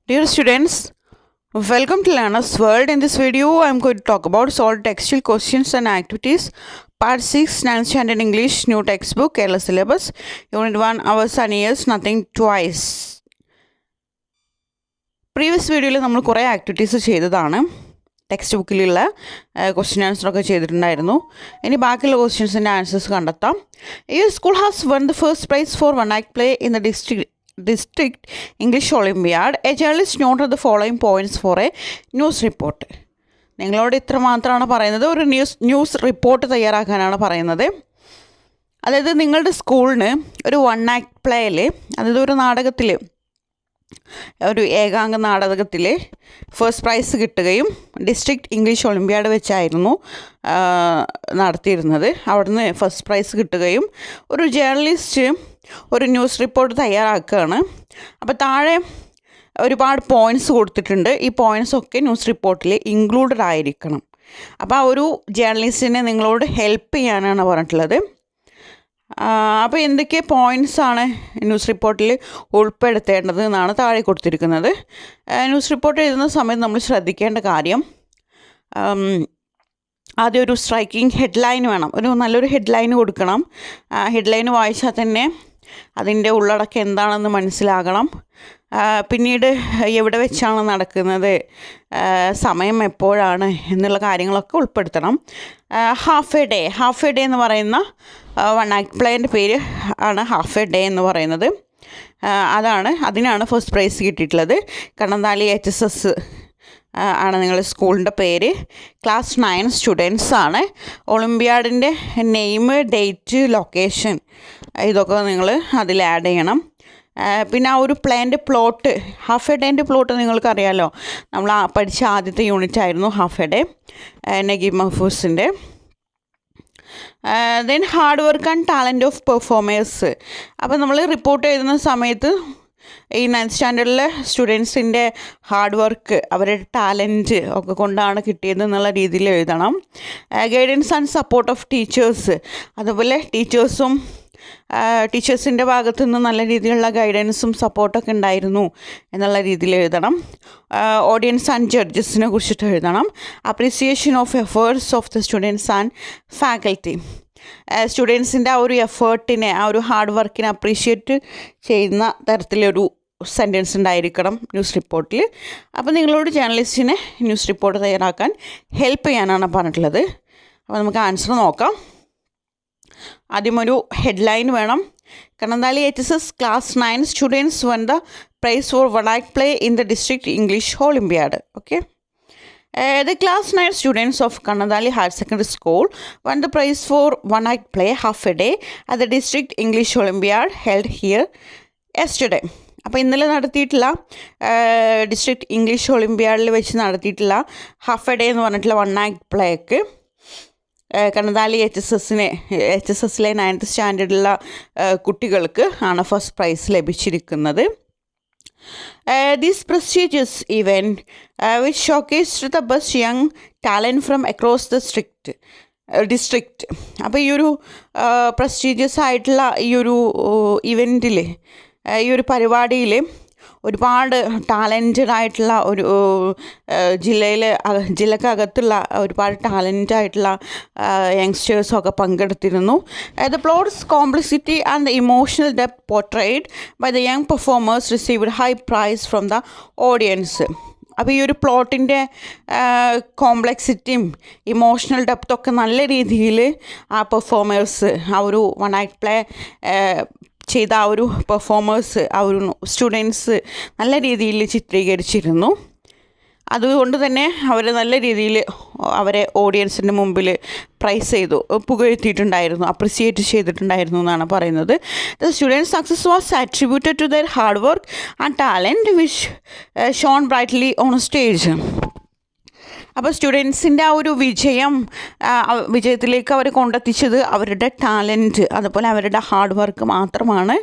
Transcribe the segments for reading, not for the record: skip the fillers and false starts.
Dear students, welcome to Learner's World. In this video, I am going to talk about solved textual questions and activities. Part 6, 9th Standard English, New Textbook, Kerala Syllabus. Unit 1, Hours and Years, Nothing Twice. Previous വീഡിയോയിൽ നമ്മൾ കുറേ activities ചെയ്തതാണ്. Text ബുക്കിലുള്ള question ആൻസറൊക്കെ ചെയ്തിട്ടുണ്ടായിരുന്നു. ഇനി ബാക്കിയുള്ള ക്വസ്റ്റ്യൻസിൻ്റെ answers കണ്ടെത്താം. ഈ school has won the first prize for one act play in the district English Olympiad. A journalist noted the following points for a news report. നിങ്ങളോട് ഇത്ര മാത്രമാണ് പറയുന്നത്. ഒരു ന്യൂസ് റിപ്പോർട്ട് തയ്യാറാക്കാനാണ് പറയുന്നത്. അതായത് നിങ്ങളുടെ സ്കൂളിന് ഒരു വൺ ആക്ട് പ്ലേയിൽ, അതായത് ഒരു നാടകത്തിൽ, ഒരു ഏകാംഗ നാടകത്തിൽ ഫസ്റ്റ് പ്രൈസ് കിട്ടുകയും ഡിസ്ട്രിക്ട് ഇംഗ്ലീഷ് ഒളിമ്പ്യാഡ് വെച്ചായിരുന്നു നടത്തിയിരുന്നത്. അവിടുന്ന് ഫസ്റ്റ് പ്രൈസ് കിട്ടുകയും ഒരു ജേർണലിസ്റ്റ് ഒരു ന്യൂസ് റിപ്പോർട്ട് തയ്യാറാക്കുകയാണ്. അപ്പോൾ താഴെ ഒരുപാട് പോയിൻറ്റ്സ് കൊടുത്തിട്ടുണ്ട്. ഈ പോയിൻറ്റ്സൊക്കെ ന്യൂസ് റിപ്പോർട്ടിൽ ഇൻക്ലൂഡഡ് ആയിരിക്കണം. അപ്പോൾ ആ ഒരു ജേർണലിസ്റ്റിനെ നിങ്ങളോട് ഹെൽപ്പ് ചെയ്യാനാണ് പറഞ്ഞിട്ടുള്ളത്. അപ്പോൾ എന്തൊക്കെ പോയിൻറ്റ്സാണ് ന്യൂസ് റിപ്പോർട്ടിൽ ഉൾപ്പെടുത്തേണ്ടത് എന്നാണ് താഴെ കൊടുത്തിരിക്കുന്നത്. ന്യൂസ് റിപ്പോർട്ട് എഴുതുന്ന സമയത്ത് നമ്മൾ ശ്രദ്ധിക്കേണ്ട കാര്യം, ആദ്യം ഒരു സ്ട്രൈക്കിംഗ് ഹെഡ്ലൈൻ വേണം. ഒരു നല്ലൊരു ഹെഡ്ലൈൻ കൊടുക്കണം. ഹെഡ്ലൈൻ വായിച്ചാൽ തന്നെ അതിൻ്റെ ഉള്ളടക്കം എന്താണെന്ന് മനസ്സിലാകണം. പിന്നീട് എവിടെ വെച്ചാണ് നടക്കുന്നത്, സമയം എപ്പോഴാണ് എന്നുള്ള കാര്യങ്ങളൊക്കെ ഉൾപ്പെടുത്തണം. ഹാഫ് എ ഡേ എന്ന് പറയുന്ന വൺ ആക്ട് പ്ലേൻ്റെ പേര് ആണ് ഹാഫ് എ ഡേ എന്ന് പറയുന്നത്. അതിനാണ് ഫസ്റ്റ് പ്രൈസ് കിട്ടിയിട്ടുള്ളത്. കണ്ണന്താലി HSS ആണ് നിങ്ങളുടെ സ്കൂളിൻ്റെ പേര്. ക്ലാസ് 9 സ്റ്റുഡൻസ് ആണ്. ഒളിമ്പ്യാഡിൻ്റെ നെയിം, ഡേറ്റ്, ലൊക്കേഷൻ ഇതൊക്കെ നിങ്ങൾ അതിൽ ആഡ് ചെയ്യണം. പിന്നെ ആ ഒരു പ്ലേൻ്റെ പ്ലോട്ട്, ഹാഫ് എ ഡേൻ്റെ പ്ലോട്ട് നിങ്ങൾക്കറിയാമല്ലോ. നമ്മൾ പഠിച്ച ആദ്യത്തെ യൂണിറ്റ് ആയിരുന്നു ഹാഫ് എ ഡേ, നഗീബ് മഹ്ഫൂസിൻ്റെ. Then hard work and talent of performers. അപ്പോൾ നമ്മൾ റിപ്പോർട്ട് എഴുതുന്ന സമയത്ത് ഈ 9th സ്റ്റാൻഡേർഡിലെ സ്റ്റുഡൻസിൻ്റെ ഹാർഡ് വർക്ക്, അവരുടെ ടാലൻറ്റ് ഒക്കെ കൊണ്ടാണ് കിട്ടിയത് എന്നുള്ള രീതിയിൽ എഴുതണം. Guidance and support of teachers, അതുപോലെ ടീച്ചേഴ്സിൻ്റെ ഭാഗത്തു നിന്ന് നല്ല രീതിയിലുള്ള ഗൈഡൻസും സപ്പോർട്ടൊക്കെ ഉണ്ടായിരുന്നു എന്നുള്ള രീതിയിൽ എഴുതണം. ഓഡിയൻസ് ആൻഡ് ജഡ്ജസിനെ കുറിച്ചിട്ട് എഴുതണം. Appreciation of efforts of the students and faculty, സ്റ്റുഡൻസിൻ്റെ ആ ഒരു എഫേർട്ടിനെ, ആ ഒരു ഹാർഡ് വർക്കിനെ അപ്രീഷിയേറ്റ് ചെയ്യുന്ന തരത്തിലൊരു സെൻറ്റൻസ് ഉണ്ടായിരിക്കണം ന്യൂസ് റിപ്പോർട്ടിൽ. അപ്പോൾ നിങ്ങളോട് ജേർണലിസ്റ്റിനെ ന്യൂസ് റിപ്പോർട്ട് തയ്യാറാക്കാൻ ഹെൽപ്പ് ചെയ്യാനാണ് പറഞ്ഞിട്ടുള്ളത്. അപ്പോൾ നമുക്ക് ആൻസർ നോക്കാം. ആദ്യം ഒരു ഹെഡ്ലൈൻ വേണം. Kannanthali HSS class 9 students won the prize for one act play in the district English Olympiad. Okay. The class 9 students of Kannadali Higher Secondary School won the prize for one act play half a day at the District English Olympiad held here yesterday. അപ്പോൾ ഇന്നലെ നടത്തിയിട്ടുള്ള district English ഒളിമ്പ്യാഡിൽ വെച്ച് നടത്തിയിട്ടുള്ള half a day എന്ന് പറഞ്ഞിട്ടുള്ള one act plaque കണ്ണന്താലി HSSലെ 9th സ്റ്റാൻഡേർഡിലുള്ള കുട്ടികൾക്ക് ആണ് first prize ലഭിച്ചിരിക്കുന്നത്. This prestigious event which showcased the best young talent from across the district. അപ്പോൾ ഈ ഒരു പ്രസ്റ്റീജിയസ് ആയിട്ടുള്ള ഈ ഒരു ഇവൻറ്റിൽ, ഈ ഒരു പരിപാടിയിൽ ഒരുപാട് ടാലൻറ്റഡ് ആയിട്ടുള്ള ഒരു ജില്ലക്കകത്തുള്ള ഒരുപാട് ടാലൻറ്റ് ആയിട്ടുള്ള യങ്സ്റ്റേഴ്സൊക്കെ പങ്കെടുത്തിരുന്നു. The plot's complexity and the emotional depth portrayed by the young performers received high praise from the audience. അപ്പോൾ ഈ ഒരു പ്ലോട്ടിൻ്റെ കോംപ്ലക്സിറ്റിയും ഇമോഷണൽ ഡെപ്തൊക്കെ നല്ല രീതിയിൽ ആ പെർഫോമേഴ്സ്, ആ ഒരു വൺ ആക്ട് പ്ലേ ചെയ്ത ആ ഒരു പെർഫോമേഴ്സ്, ആ ഒരു സ്റ്റുഡൻസ് നല്ല രീതിയിൽ ചിത്രീകരിച്ചിരുന്നു. അതുകൊണ്ട് തന്നെ അവർ നല്ല രീതിയിൽ അവരെ ഓഡിയൻസിൻ്റെ മുമ്പിൽ പ്രൈസ് ചെയ്തു, പുകഴ്ത്തിയിട്ടുണ്ടായിരുന്നു, അപ്രിസിയേറ്റ് ചെയ്തിട്ടുണ്ടായിരുന്നു എന്നാണ് പറയുന്നത്. The students success was attributed to their hard work and talent which shone brightly on stage. അപ്പോൾ സ്റ്റുഡൻസിൻ്റെ ആ ഒരു വിജയത്തിലേക്ക് അവർ കൊണ്ടെത്തിച്ചത് അവരുടെ ടാലൻറ്റ്, അതുപോലെ അവരുടെ ഹാർഡ് വർക്ക് മാത്രമാണ്.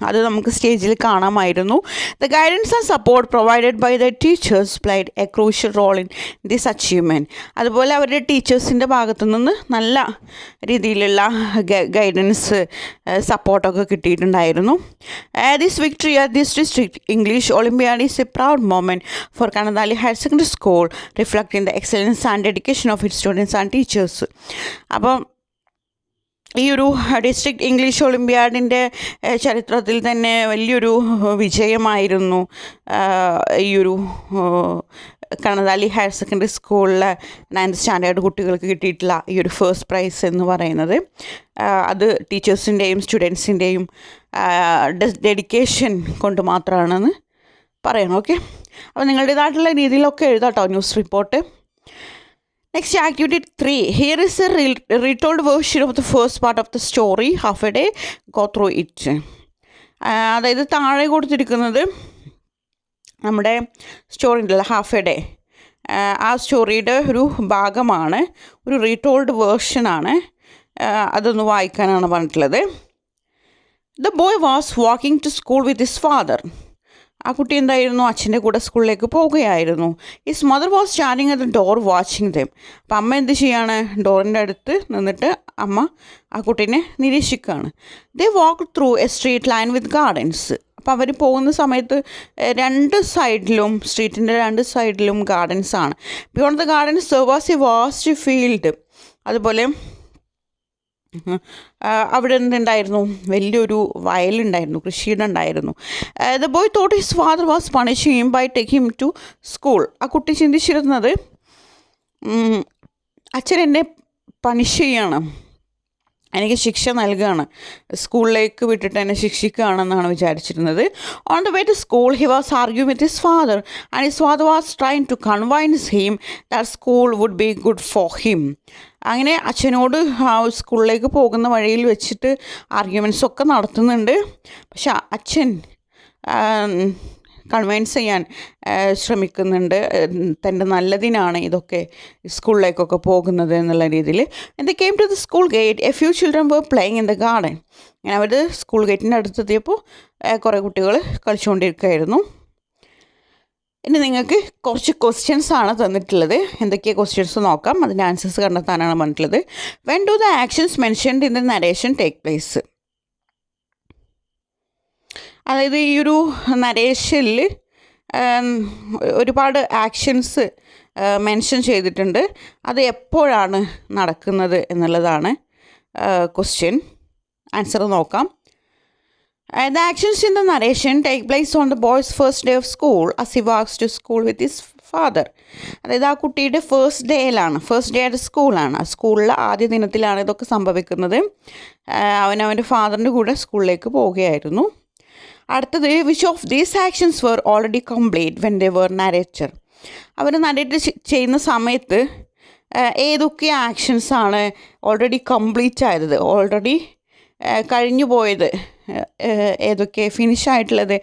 അത് നമുക്ക് സ്റ്റേജിൽ കാണാമായിരുന്നു. The guidance and support provided by the teachers played a crucial role in this achievement. അതുപോലെ അവരുടെ ടീച്ചേഴ്സിൻ്റെ ഭാഗത്തു നിന്ന് നല്ല രീതിയിലുള്ള ഗൈഡൻസ് സപ്പോർട്ടൊക്കെ കിട്ടിയിട്ടുണ്ടായിരുന്നു. This victory at this district English olympiad is a proud moment for Kanadali higher secondary school, reflecting the excellence and dedication of it students and teachers. അപ്പം ഈ ഒരു ഡിസ്ട്രിക്ട് ഇംഗ്ലീഷ് ഒളിമ്പ്യാഡിൻ്റെ ചരിത്രത്തിൽ തന്നെ വലിയൊരു വിജയമായിരുന്നു ഈ ഒരു കണദാലി ഹയർ സെക്കൻഡറി സ്കൂളിലെ 9th സ്റ്റാൻഡേർഡ് കുട്ടികൾക്ക് കിട്ടിയിട്ടുള്ള ഈ ഒരു ഫസ്റ്റ് പ്രൈസ് എന്ന് പറയുന്നത്. അത് ടീച്ചേഴ്സിൻ്റെയും സ്റ്റുഡൻസിൻ്റെയും ഡെഡിക്കേഷൻ കൊണ്ട് മാത്രമാണെന്ന് പറയണം. ഓക്കെ, അപ്പോൾ നിങ്ങളുടേതായിട്ടുള്ള രീതിയിലൊക്കെ എഴുതാട്ടോ news report. Next, activity 3. Here is a retold version of the first part of the story. Half a day, go through it. അതായത് താഴെ കൊടുത്തിരിക്കുന്നത് നമ്മുടെ സ്റ്റോറി ഉണ്ടല്ലോ, ഹാഫ് എ ഡേ, ആ സ്റ്റോറിയുടെ ഒരു ഭാഗമാണ്, ഒരു റീടോൾഡ് വേർഷനാണ്. അതൊന്ന് വായിക്കാനാണ് പറഞ്ഞിട്ടുള്ളത്. The boy was walking to school with his father. ആ കുട്ടി എന്തായിരുന്നു, അച്ഛൻ്റെ കൂടെ സ്കൂളിലേക്ക് പോവുകയായിരുന്നു. His mother was standing at the door watching dum. അപ്പം അമ്മ എന്ത് ചെയ്യാണ്, ഡോറിൻ്റെ അടുത്ത് നിന്നിട്ട് അമ്മ ആ കുട്ടീനെ നിരീക്ഷിക്കുകയാണ്. They walk through a street line with gardens. അപ്പോൾ അവർ പോകുന്ന സമയത്ത് സ്ട്രീറ്റിൻ്റെ രണ്ട് സൈഡിലും ഗാർഡൻസ് ആണ്. Beyond the gardens there was a vast field. അതുപോലെ അവിടെ എന്തുണ്ടായിരുന്നു, വലിയൊരു വയലുണ്ടായിരുന്നു, കൃഷിയിടം ഉണ്ടായിരുന്നു. The boy thought his father was punishing him by taking him to school. ആ കുട്ടി ചിന്തിച്ചിരുന്നത് അച്ഛൻ എന്നെ പണിഷ് ചെയ്യാണ്, എനിക്ക് ശിക്ഷ നൽകുകയാണ്, സ്കൂളിലേക്ക് വിട്ടിട്ട് എന്നെ ശിക്ഷിക്കുകയാണെന്നാണ് വിചാരിച്ചിരുന്നത്. On the way to school he was argue with his father and his father was trying to convince him that school would be good for him. അങ്ങനെ അച്ഛനോട് സ്കൂളിലേക്ക് പോകുന്ന വഴിയിൽ വെച്ചിട്ട് ആർഗ്യുമെൻറ്റ്സൊക്കെ നടത്തുന്നുണ്ട്. പക്ഷെ അച്ഛൻ കൺവിൻസ് ചെയ്യാൻ ശ്രമിക്കുന്നുണ്ട്, തൻ്റെ നല്ലതിനാണ് ഇതൊക്കെ സ്കൂളിലേക്കൊക്കെ പോകുന്നത് എന്നുള്ള രീതിയിൽ. And they came to the school gate. A few children were playing in the garden. അങ്ങനെ അവർ സ്കൂൾ ഗേറ്റിൻ്റെ അടുത്തെത്തിയപ്പോൾ കുറേ കുട്ടികൾ കളിച്ചുകൊണ്ടിരിക്കുകയായിരുന്നു. ഇനി നിങ്ങൾക്ക് കുറച്ച് ക്വസ്റ്റ്യൻസ് ആണ് തന്നിട്ടുള്ളത്. എന്തൊക്കെയാണ് ക്വസ്റ്റ്യൻസ് നോക്കാം, അതിൻ്റെ ആൻസേഴ്സ് കണ്ടെത്താനാണ് പറഞ്ഞിട്ടുള്ളത്. When do the actions mentioned in the narration take place. അതായത് ഈ ഒരു നരേഷനിൽ ഒരുപാട് ആക്ഷൻസ് മെൻഷൻ ചെയ്തിട്ടുണ്ട്. അത് എപ്പോഴാണ് നടക്കുന്നത് എന്നുള്ളതാണ് ക്വസ്റ്റ്യൻ. ആൻസർ നോക്കാം. The actions in the narration take place on the boy's first day of school as he walks to school with his father. അതായത് ആ കുട്ടിയുടെ ഫസ്റ്റ് ഡേ സ്കൂളാണ്. ആ സ്കൂളിലെ ആദ്യ ദിനത്തിലാണ് ഇതൊക്കെ സംഭവിക്കുന്നത്. അവൻ്റെ ഫാദറിൻ്റെ കൂടെ സ്കൂളിലേക്ക് പോവുകയായിരുന്നു. അടുത്തത്, which of these actions were already complete when they were narrator. അവർ നരേറ്റ് ചെയ്യുന്ന സമയത്ത് ഏതൊക്കെ ആക്ഷൻസാണ് ഓൾറെഡി കംപ്ലീറ്റ് ആയത്, ഓൾറെഡി കഴിഞ്ഞു പോയത് ഏതൊക്കെ, ഫിനിഷായിട്ടുള്ളത്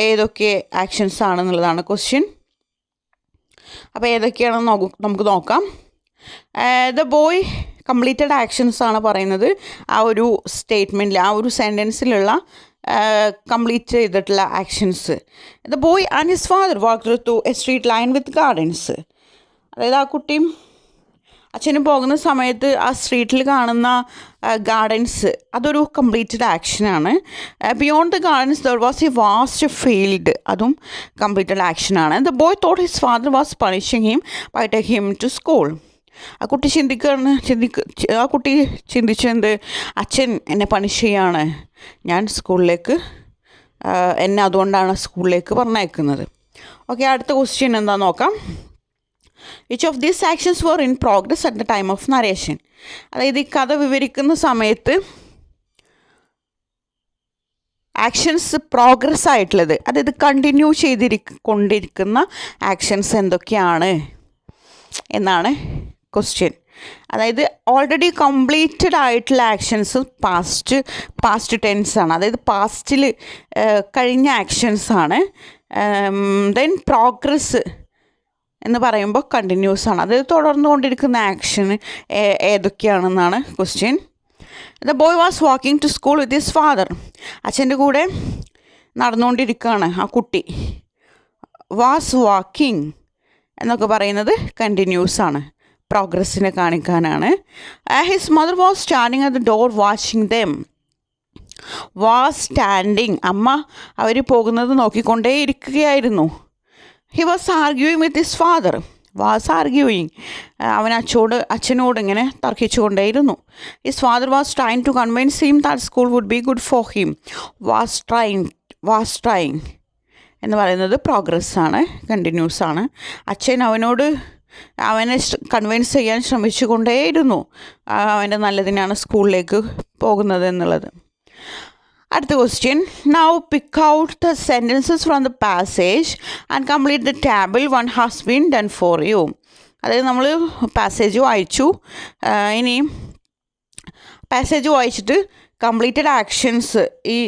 ഏതൊക്കെ ആക്ഷൻസ് ആണെന്നുള്ളതാണ് ക്വസ്റ്റ്യൻ. അപ്പോൾ ഏതൊക്കെയാണെന്ന് നമുക്ക് നോക്കാം. ദ ബോയ് കംപ്ലീറ്റഡ് ആക്ഷൻസ് ആണ് പറയുന്നത്. ആ ഒരു സ്റ്റേറ്റ്മെൻറ്റിൽ, ആ ഒരു സെൻറ്റൻസിലുള്ള കംപ്ലീറ്റ് ചെയ്തിട്ടുള്ള actions. The boy and his father walk through a street line with gardens. അതായത് ആ കുട്ടിയും അച്ഛനും പോകുന്ന സമയത്ത് ആ സ്ട്രീറ്റിൽ കാണുന്ന ഗാർഡൻസ്, അതൊരു കംപ്ലീറ്റഡ് ആക്ഷനാണ്. Beyond the gardens there was a vast field, അതും കംപ്ലീറ്റഡ് ആക്ഷനാണ്. The boy thought his father was punishing him by taking him to school. ആ കുട്ടി ചിന്തിച്ചെന്ത്, അച്ഛൻ എന്നെ പണിഷ് ചെയ്യാണ്, ഞാൻ സ്കൂളിലേക്ക്, എന്നെ അതുകൊണ്ടാണ് സ്കൂളിലേക്ക് പറഞ്ഞയക്കുന്നത്. ഓക്കെ, അടുത്ത ക്വസ്റ്റ്യൻ എന്താ നോക്കാം. Which of these actions were in progress at the time of narration. അതായത് ഈ കഥ വിവരിക്കുന്ന സമയത്ത് ആക്ഷൻസ് പ്രോഗ്രസ് ആയിട്ടുള്ളത്, അതായത് കണ്ടിന്യൂ കൊണ്ടിരിക്കുന്ന ആക്ഷൻസ് എന്തൊക്കെയാണ് എന്നാണ് ക്വസ്റ്റ്യൻ. അതായത് ഓൾറെഡി കംപ്ലീറ്റഡ് ആയിട്ടുള്ള ആക്ഷൻസ് പാസ്റ്റ് ടെൻസ് ആണ്, അതായത് പാസ്റ്റിൽ കഴിഞ്ഞ ആക്ഷൻസ് ആണ്. ദെൻ പ്രോഗ്രസ് എന്ന് പറയുമ്പോൾ കണ്ടിന്യൂസ് ആണ്, അതായത് തുടർന്നു കൊണ്ടിരിക്കുന്ന ആക്ഷൻ ഏതൊക്കെയാണെന്നാണ് question. The boy was walking to school with his father. അച്ഛൻ്റെ കൂടെ നടന്നുകൊണ്ടിരിക്കുകയാണ് ആ കുട്ടി. വാസ് വാക്കിംഗ് എന്നൊക്കെ പറയുന്നത് കണ്ടിന്യൂസ് ആണ്, പ്രോഗ്രസ്സിനെ കാണിക്കാനാണ്. His mother was standing at the door watching them. Was standing, അമ്മ അവർ പോകുന്നത് നോക്കിക്കൊണ്ടേ ഇരിക്കുകയായിരുന്നു. He was arguing with his father. Was arguing, അവൻ അച്ഛനോട് ഇങ്ങനെ തർക്കിച്ചുകൊണ്ടേയിരുന്നു. His father was trying to convince him that school would be good for him. Was trying എന്ന് പറയുന്നത് പ്രോഗ്രസ്സാണ്, കണ്ടിന്യൂസ് ആണ്. അച്ഛൻ അവനെ കൺവിൻസ് ചെയ്യാൻ ശ്രമിച്ചു കൊണ്ടേയിരുന്നു അവൻ്റെ നല്ലതിനാണ് സ്കൂളിലേക്ക് പോകുന്നത് എന്നുള്ളത്. അടുത്ത question. Now pick out the sentences from the passage and complete the table one has been done for you. അതായത് നമ്മൾ പാസേജ് വായിച്ചു, ഇനി പാസേജ് വായിച്ചിട്ട് കംപ്ലീറ്റഡ് ആക്ഷൻസ് ഈ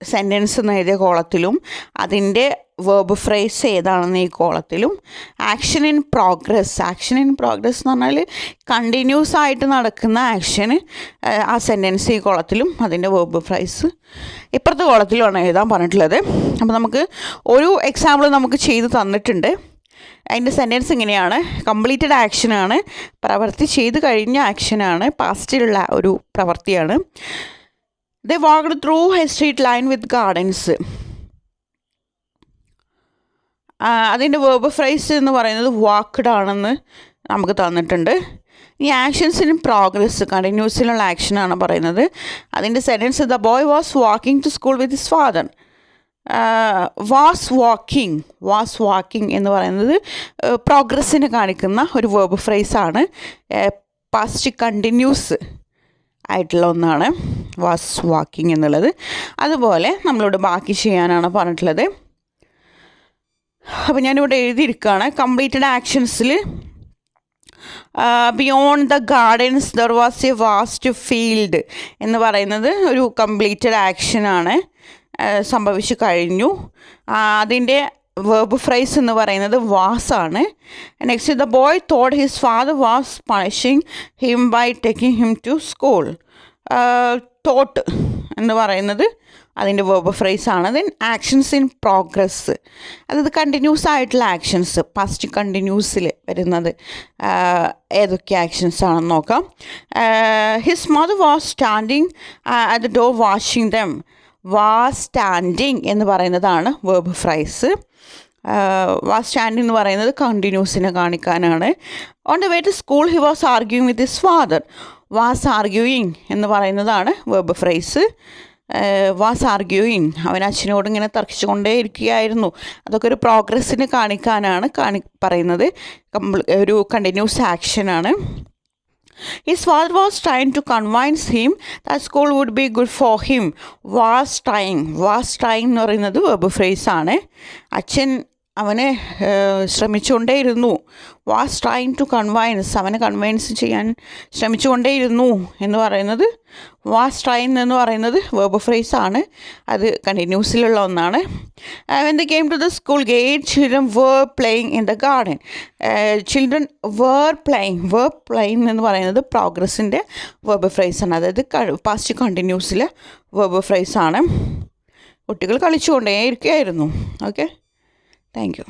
സെൻറ്റൻസ് എന്ന് എഴുതിയ കോളത്തിലും അതിൻ്റെ വേർബ് ഫ്രേസ് ഏതാണെന്ന് ഈ കോളത്തിലും, ആക്ഷൻ ഇൻ പ്രോഗ്രസ് എന്ന് പറഞ്ഞാൽ കണ്ടിന്യൂസ് ആയിട്ട് നടക്കുന്ന ആക്ഷന് ആ സെൻറ്റൻസ് ഈ കോളത്തിലും അതിൻ്റെ വേർബ് ഫ്രേസ് ഇപ്പുറത്തെ കോളത്തിലുമാണ് എഴുതാൻ പറഞ്ഞിട്ടുള്ളത്. അപ്പോൾ നമുക്ക് ഒരു എക്സാമ്പിൾ നമുക്ക് ചെയ്ത് തന്നിട്ടുണ്ട്. അതിൻ്റെ സെൻറ്റൻസ് ഇങ്ങനെയാണ്. കംപ്ലീറ്റഡ് ആക്ഷനാണ്, പ്രവൃത്തി ചെയ്ത് കഴിഞ്ഞ ആക്ഷനാണ്, പാസ്റ്റിലുള്ള ഒരു പ്രവൃത്തിയാണ്. They walked through a straight line with gardens. അതിൻ്റെ വേർബ് ഫ്രേസ് എന്ന് പറയുന്നത് വാക്ക്ഡ് ആണെന്ന് നമുക്ക് തന്നിട്ടുണ്ട്. ഈ ആക്ഷൻസ് ഇൻ പ്രോഗ്രസ് കണ്ടിന്യൂസിലുള്ള ആക്ഷനാണ് പറയുന്നത്. അതിൻ്റെ sentence the boy was walking to school with his father. Was walking എന്ന് പറയുന്നത് പ്രോഗ്രസ്സിനെ കാണിക്കുന്ന ഒരു വേർബ് ഫ്രേസാണ്, പാസ്റ്റ് കണ്ടിന്യൂസ് ആയിട്ടുള്ള ഒന്നാണ് വാസ് വാക്കിംഗ് എന്നുള്ളത്. അതുപോലെ നമ്മളോട് ബാക്കി ചെയ്യാനാണ് പറഞ്ഞിട്ടുള്ളത്. അപ്പോൾ ഞാനിവിടെ എഴുതിയിരിക്കുകയാണ്. കംപ്ലീറ്റഡ് ആക്ഷൻസിൽ beyond the gardens there was a vast field എന്ന് പറയുന്നത് ഒരു കംപ്ലീറ്റഡ് ആക്ഷനാണ്, സംഭവിച്ചു കഴിഞ്ഞു. അതിൻ്റെ വേർബ് ഫ്രേസ് എന്ന് പറയുന്നത് വാസാണ്. Next the boy thought his father was punishing him by taking him to school. Thought എന്ന് പറയുന്നത് അതിൻ്റെ വേർബ് ഫ്രേസ് ആണ്. ദെൻ ആക്ഷൻസ് ഇൻ പ്രോഗ്രസ്, അതായത് കണ്ടിന്യൂസ് ആയിട്ടുള്ള ആക്ഷൻസ്, പാസ്റ്റ് കണ്ടിന്യൂസിൽ വരുന്നത് ഏതൊക്കെ ആക്ഷൻസ് ആണെന്ന് നോക്കാം. His mother was standing at the door watching them. Was standing എന്ന് പറയുന്നതാണ് വേർബ് ഫ്രേസ്. വാസ് സ്റ്റാൻഡിങ് എന്ന് പറയുന്നത് കണ്ടിന്യൂസിനെ കാണിക്കാനാണ്. On the way to school he was arguing with his father. Was arguing എന്ന് പറയുന്നതാണ് വേർബ് ഫ്രേസ്. വാസ് ആർഗ്യൂയിങ്, അവൻ അച്ഛനോട് ഇങ്ങനെ തർക്കിച്ചു കൊണ്ടേ ഇരിക്കുകയായിരുന്നു. അതൊക്കെ ഒരു പ്രോഗ്രസ്സിനെ കാണിക്കാനാണ് പറയുന്നത്, ഒരു continuous ആക്ഷനാണ്. His father was trying to convince him that school would be good for him. Was trying എന്ന് പറയുന്നത് വെർബ് ഫ്രേസ് ആണ്. അച്ഛൻ അവനെ ശ്രമിച്ചുകൊണ്ടേയിരുന്നു. വാസ് ട്രൈങ് ടു കൺവൈൻസ്, അവനെ കൺവൈൻസ് ചെയ്യാൻ ശ്രമിച്ചുകൊണ്ടേയിരുന്നു എന്ന് പറയുന്നത് വാസ് ട്രൈങ് എന്ന് പറയുന്നത് വെർബ് ഫ്രേസ് ആണ്, അത് കണ്ടിന്യൂസിലുള്ള ഒന്നാണ്. When they came to the school gate, children were playing in the garden. Children were playing എന്ന് പറയുന്നത് പ്രോഗ്രസ്സിൻ്റെ വെർബ് ഫ്രേസ് ആണ്, അതായത് പാസ്റ്റ് കണ്ടിന്യൂസിലെ വെർബ് ഫ്രേസ് ആണ്. കുട്ടികൾ കളിച്ചുകൊണ്ടേ ഇരിക്കുകയായിരുന്നു. Okay, thank you.